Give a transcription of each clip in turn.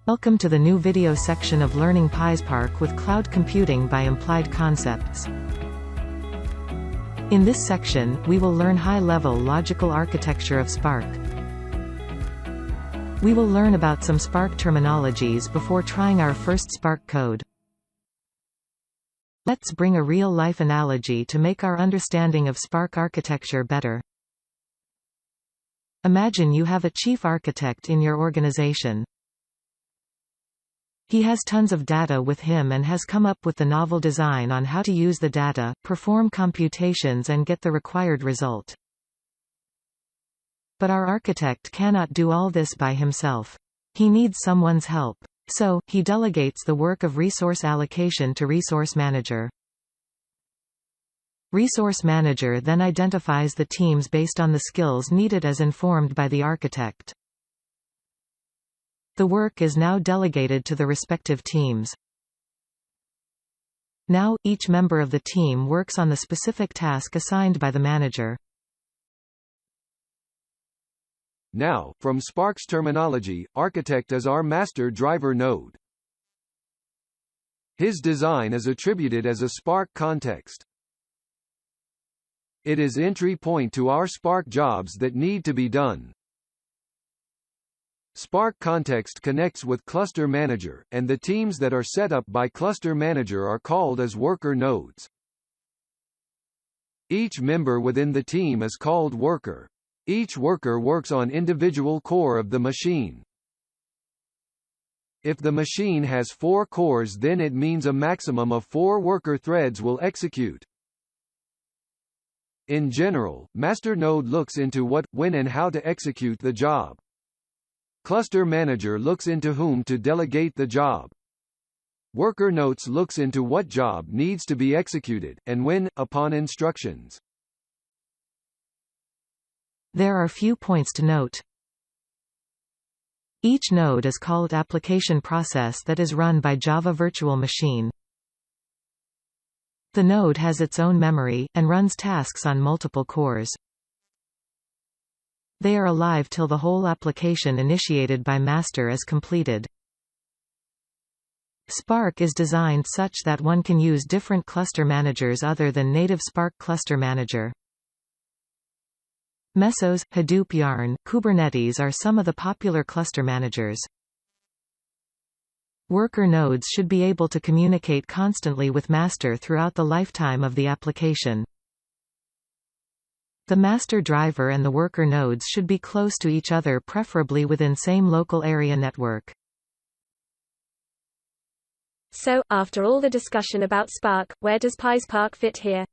Welcome to the new video section of Learning PySpark with Cloud Computing by Implied Concepts. In this section, we will learn high-level logical architecture of Spark. We will learn about some Spark terminologies before trying our first Spark code. Let's bring a real-life analogy to make our understanding of Spark architecture better. Imagine you have a chief architect in your organization. He has tons of data with him and has come up with the novel design on how to use the data, perform computations and get the required result. But our architect cannot do all this by himself. He needs someone's help. So, he delegates the work of resource allocation to Resource Manager. Resource Manager then identifies the teams based on the skills needed as informed by the architect. The work is now delegated to the respective teams. Now, each member of the team works on the specific task assigned by the manager. Now, from Spark's terminology, architect is our master driver node. His design is attributed as a Spark context. It is entry point to our Spark jobs that need to be done. Spark context connects with Cluster Manager, and the teams that are set up by Cluster Manager are called as worker nodes. Each member within the team is called worker. Each worker works on individual core of the machine. If the machine has 4 cores, then it means a maximum of 4 worker threads will execute. In general, master node looks into what, when and how to execute the job. Cluster Manager looks into whom to delegate the job. Worker nodes looks into what job needs to be executed, and when, upon instructions. There are few points to note. Each node is called application process that is run by Java Virtual Machine. The node has its own memory, and runs tasks on multiple cores. They are alive till the whole application initiated by master is completed. Spark is designed such that one can use different cluster managers other than native Spark Cluster Manager. Mesos, Hadoop, Yarn, Kubernetes are some of the popular cluster managers. Worker nodes should be able to communicate constantly with master throughout the lifetime of the application. The master driver and the worker nodes should be close to each other, preferably within same local area network. So, after all the discussion about Spark, where does PySpark fit here?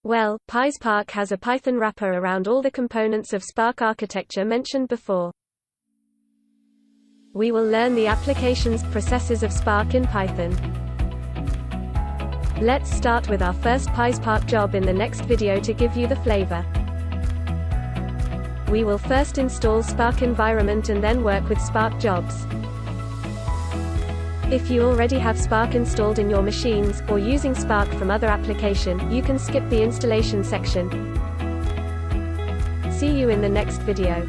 Well, PySpark has a Python wrapper around all the components of Spark architecture mentioned before. We will learn the applications processes of Spark in Python. Let's start with our first PySpark job in the next video to give you the flavor. We will first install Spark environment and then work with Spark jobs. If you already have Spark installed in your machines, or using Spark from other application, you can skip the installation section. See you in the next video.